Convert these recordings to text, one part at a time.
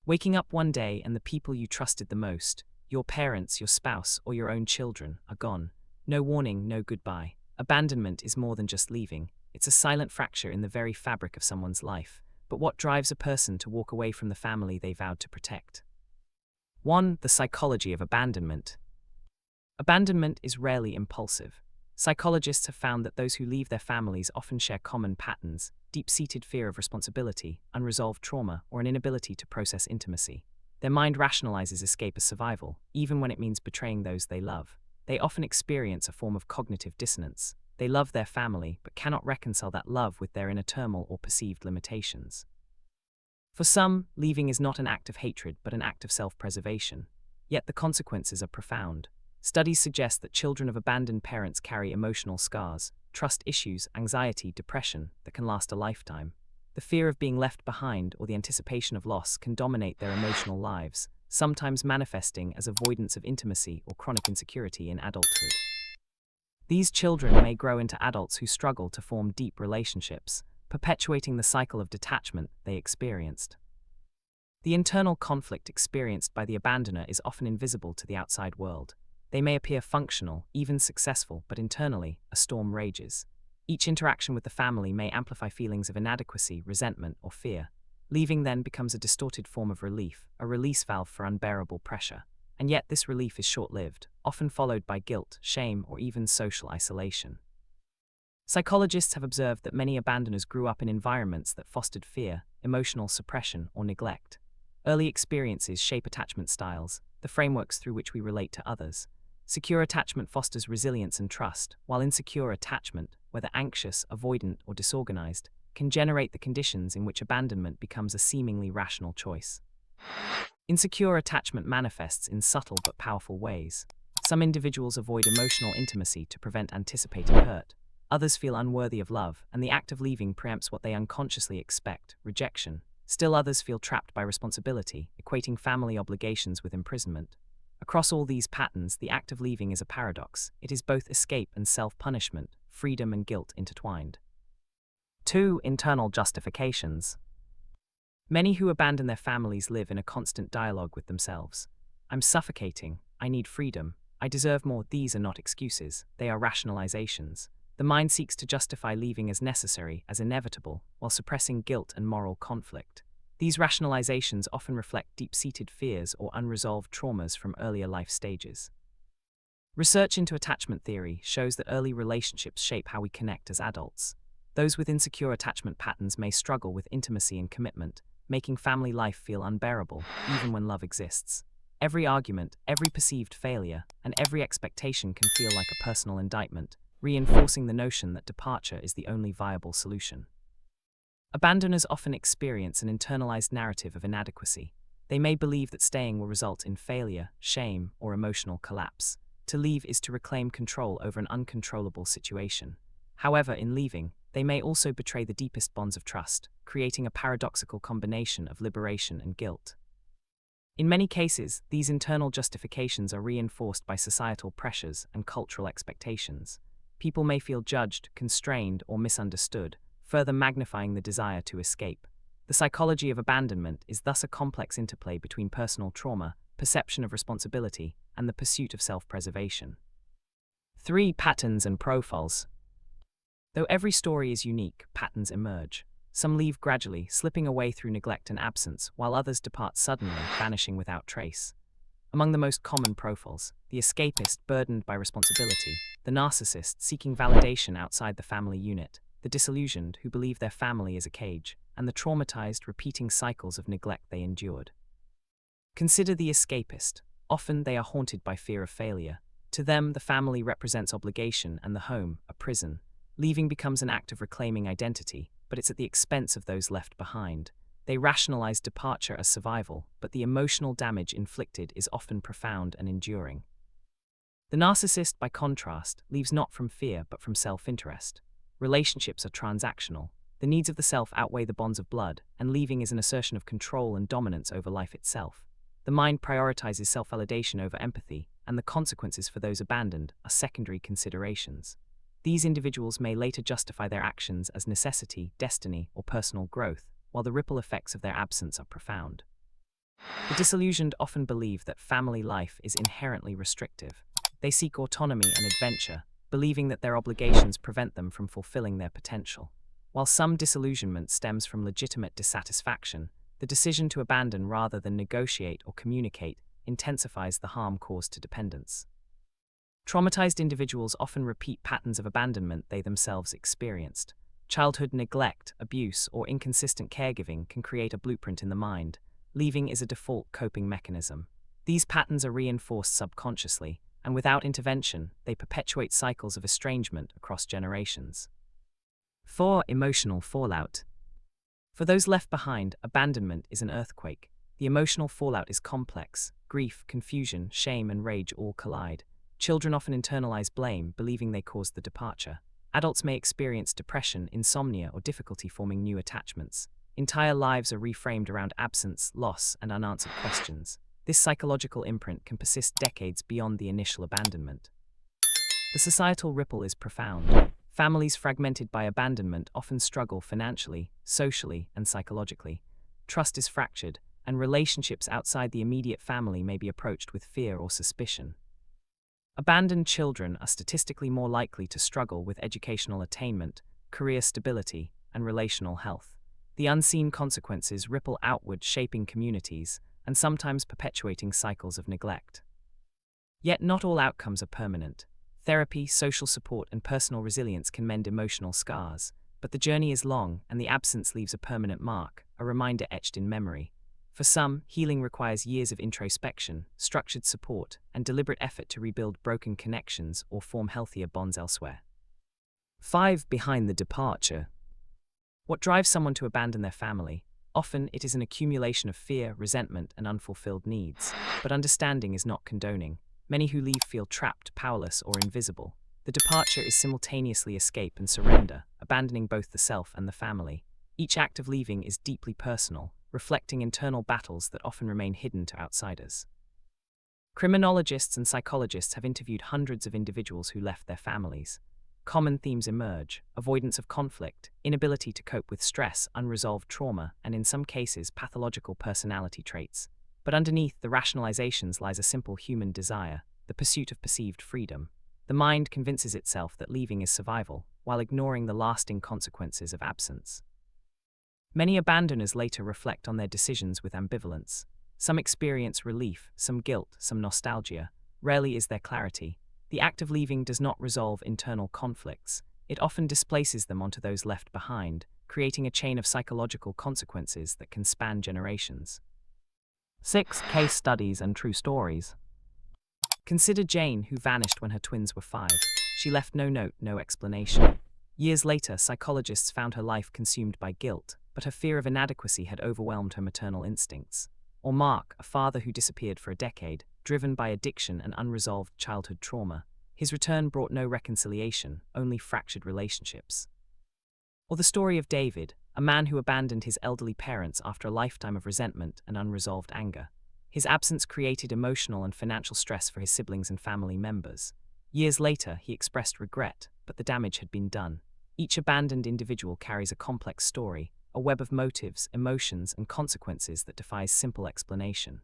Waking up one day and the people you trusted the most, your parents, your spouse, or your own children, are gone. No warning, no goodbye. Abandonment is more than just leaving. It's a silent fracture in the very fabric of someone's life. But what drives a person to walk away from the family they vowed to protect? 1. The psychology of abandonment. Abandonment is rarely impulsive. Psychologists have found that those who leave their families often share common patterns: deep-seated fear of responsibility, unresolved trauma, or an inability to process intimacy. Their mind rationalizes escape as survival, even when it means betraying those they love. They often experience a form of cognitive dissonance. They love their family, but cannot reconcile that love with their inner turmoil or perceived limitations. For some, leaving is not an act of hatred, but an act of self-preservation. Yet the consequences are profound. Studies suggest that children of abandoned parents carry emotional scars, trust issues, anxiety, depression that can last a lifetime. The fear of being left behind or the anticipation of loss can dominate their emotional lives, sometimes manifesting as avoidance of intimacy or chronic insecurity in adulthood. These children may grow into adults who struggle to form deep relationships, perpetuating the cycle of detachment they experienced. The internal conflict experienced by the abandoner is often invisible to the outside world. They may appear functional, even successful, but internally, a storm rages. Each interaction with the family may amplify feelings of inadequacy, resentment, or fear. Leaving then becomes a distorted form of relief, a release valve for unbearable pressure. And yet this relief is short-lived, often followed by guilt, shame, or even social isolation. Psychologists have observed that many abandoners grew up in environments that fostered fear, emotional suppression, or neglect. Early experiences shape attachment styles, the frameworks through which we relate to others. Secure attachment fosters resilience and trust, while insecure attachment, whether anxious, avoidant, or disorganized, can generate the conditions in which abandonment becomes a seemingly rational choice. Insecure attachment manifests in subtle but powerful ways. Some individuals avoid emotional intimacy to prevent anticipated hurt. Others feel unworthy of love, and the act of leaving preempts what they unconsciously expect: rejection. Still others feel trapped by responsibility, equating family obligations with imprisonment. Across all these patterns, the act of leaving is a paradox. It is both escape and self-punishment, freedom and guilt intertwined. 2. Internal justifications. Many who abandon their families live in a constant dialogue with themselves. I'm suffocating. I need freedom. I deserve more. These are not excuses. They are rationalizations. The mind seeks to justify leaving as necessary, as inevitable, while suppressing guilt and moral conflict. These rationalizations often reflect deep-seated fears or unresolved traumas from earlier life stages. Research into attachment theory shows that early relationships shape how we connect as adults. Those with insecure attachment patterns may struggle with intimacy and commitment, making family life feel unbearable, even when love exists. Every argument, every perceived failure, and every expectation can feel like a personal indictment, reinforcing the notion that departure is the only viable solution. Abandoners often experience an internalized narrative of inadequacy. They may believe that staying will result in failure, shame, or emotional collapse. To leave is to reclaim control over an uncontrollable situation. However, in leaving, they may also betray the deepest bonds of trust, creating a paradoxical combination of liberation and guilt. In many cases, these internal justifications are reinforced by societal pressures and cultural expectations. People may feel judged, constrained, or misunderstood, further magnifying the desire to escape. The psychology of abandonment is thus a complex interplay between personal trauma, perception of responsibility, and the pursuit of self-preservation. 3. Patterns and profiles. Though every story is unique, patterns emerge. Some leave gradually, slipping away through neglect and absence, while others depart suddenly, vanishing without trace. Among the most common profiles, the escapist burdened by responsibility, the narcissist seeking validation outside the family unit, the disillusioned who believe their family is a cage, and the traumatized repeating cycles of neglect they endured. Consider the escapist. Often they are haunted by fear of failure. To them, the family represents obligation and the home, a prison. Leaving becomes an act of reclaiming identity, but it's at the expense of those left behind. They rationalize departure as survival, but the emotional damage inflicted is often profound and enduring. The narcissist, by contrast, leaves not from fear but from self-interest. Relationships are transactional. The needs of the self outweigh the bonds of blood, and leaving is an assertion of control and dominance over life itself. The mind prioritizes self-validation over empathy, and the consequences for those abandoned are secondary considerations. These individuals may later justify their actions as necessity, destiny, or personal growth, while the ripple effects of their absence are profound. The disillusioned often believe that family life is inherently restrictive. They seek autonomy and adventure, believing that their obligations prevent them from fulfilling their potential. While some disillusionment stems from legitimate dissatisfaction, the decision to abandon rather than negotiate or communicate intensifies the harm caused to dependents. Traumatized individuals often repeat patterns of abandonment they themselves experienced. Childhood neglect, abuse, or inconsistent caregiving can create a blueprint in the mind. Leaving is a default coping mechanism. These patterns are reinforced subconsciously, and without intervention, they perpetuate cycles of estrangement across generations. 4. Emotional fallout. For those left behind, abandonment is an earthquake. The emotional fallout is complex. Grief, confusion, shame, and rage all collide. Children often internalize blame, believing they caused the departure. Adults may experience depression, insomnia, or difficulty forming new attachments. Entire lives are reframed around absence, loss, and unanswered questions. This psychological imprint can persist decades beyond the initial abandonment. The societal ripple is profound. Families fragmented by abandonment often struggle financially, socially, and psychologically. Trust is fractured, and relationships outside the immediate family may be approached with fear or suspicion. Abandoned children are statistically more likely to struggle with educational attainment, career stability, and relational health. The unseen consequences ripple outward, shaping communities, and sometimes perpetuating cycles of neglect. Yet not all outcomes are permanent. Therapy, social support, and personal resilience can mend emotional scars, but the journey is long, and the absence leaves a permanent mark, a reminder etched in memory. For some, healing requires years of introspection, structured support, and deliberate effort to rebuild broken connections or form healthier bonds elsewhere. 5. Behind the departure. What drives someone to abandon their family? Often, it is an accumulation of fear, resentment, and unfulfilled needs. But understanding is not condoning. Many who leave feel trapped, powerless, or invisible. The departure is simultaneously escape and surrender, abandoning both the self and the family. Each act of leaving is deeply personal, reflecting internal battles that often remain hidden to outsiders. Criminologists and psychologists have interviewed hundreds of individuals who left their families. Common themes emerge: avoidance of conflict, inability to cope with stress, unresolved trauma, and in some cases, pathological personality traits. But underneath the rationalizations lies a simple human desire, the pursuit of perceived freedom. The mind convinces itself that leaving is survival, while ignoring the lasting consequences of absence. Many abandoners later reflect on their decisions with ambivalence. Some experience relief, some guilt, some nostalgia. Rarely is there clarity. The act of leaving does not resolve internal conflicts. It often displaces them onto those left behind, creating a chain of psychological consequences that can span generations. 6. Case studies and true stories. Consider Jane, who vanished when her twins were 5. She left no note, no explanation. Years later, psychologists found her life consumed by guilt, but her fear of inadequacy had overwhelmed her maternal instincts. Or Mark, a father who disappeared for a decade, driven by addiction and unresolved childhood trauma. His return brought no reconciliation, only fractured relationships. Or the story of David, a man who abandoned his elderly parents after a lifetime of resentment and unresolved anger. His absence created emotional and financial stress for his siblings and family members. Years later, he expressed regret, but the damage had been done. Each abandoned individual carries a complex story, a web of motives, emotions, and consequences that defies simple explanation.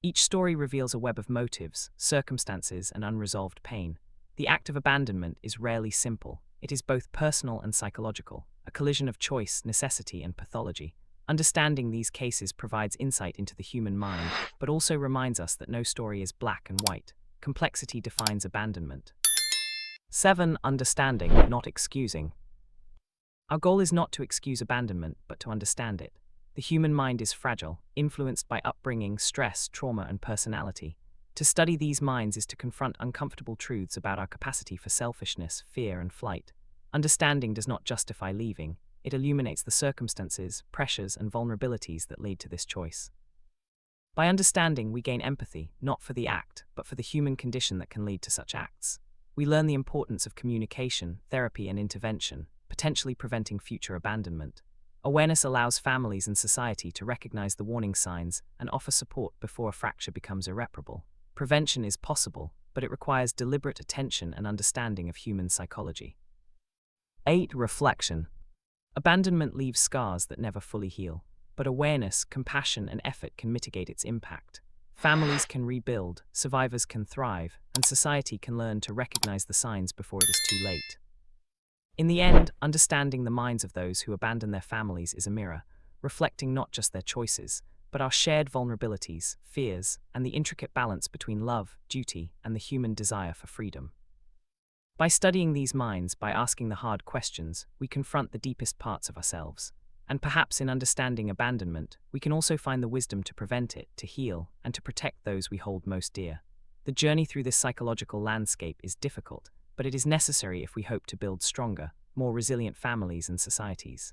Each story reveals a web of motives, circumstances, and unresolved pain. The act of abandonment is rarely simple. It is both personal and psychological, a collision of choice, necessity, and pathology. Understanding these cases provides insight into the human mind, but also reminds us that no story is black and white. Complexity defines abandonment. 7. Understanding, not excusing. Our goal is not to excuse abandonment, but to understand it. The human mind is fragile, influenced by upbringing, stress, trauma, and personality. To study these minds is to confront uncomfortable truths about our capacity for selfishness, fear, and flight. Understanding does not justify leaving. It illuminates the circumstances, pressures, and vulnerabilities that lead to this choice. By understanding, we gain empathy, not for the act, but for the human condition that can lead to such acts. We learn the importance of communication, therapy, and intervention, potentially preventing future abandonment. Awareness allows families and society to recognize the warning signs and offer support before a fracture becomes irreparable. Prevention is possible, but it requires deliberate attention and understanding of human psychology. 8. Reflection. Abandonment leaves scars that never fully heal. but awareness, compassion, and effort can mitigate its impact. Families can rebuild, survivors can thrive, and society can learn to recognize the signs before it is too late. In the end, understanding the minds of those who abandon their families is a mirror, reflecting not just their choices, but our shared vulnerabilities, fears, and the intricate balance between love, duty, and the human desire for freedom. By studying these minds, by asking the hard questions, we confront the deepest parts of ourselves. And perhaps in understanding abandonment, we can also find the wisdom to prevent it, to heal, and to protect those we hold most dear. The journey through this psychological landscape is difficult, but it is necessary if we hope to build stronger, more resilient families and societies.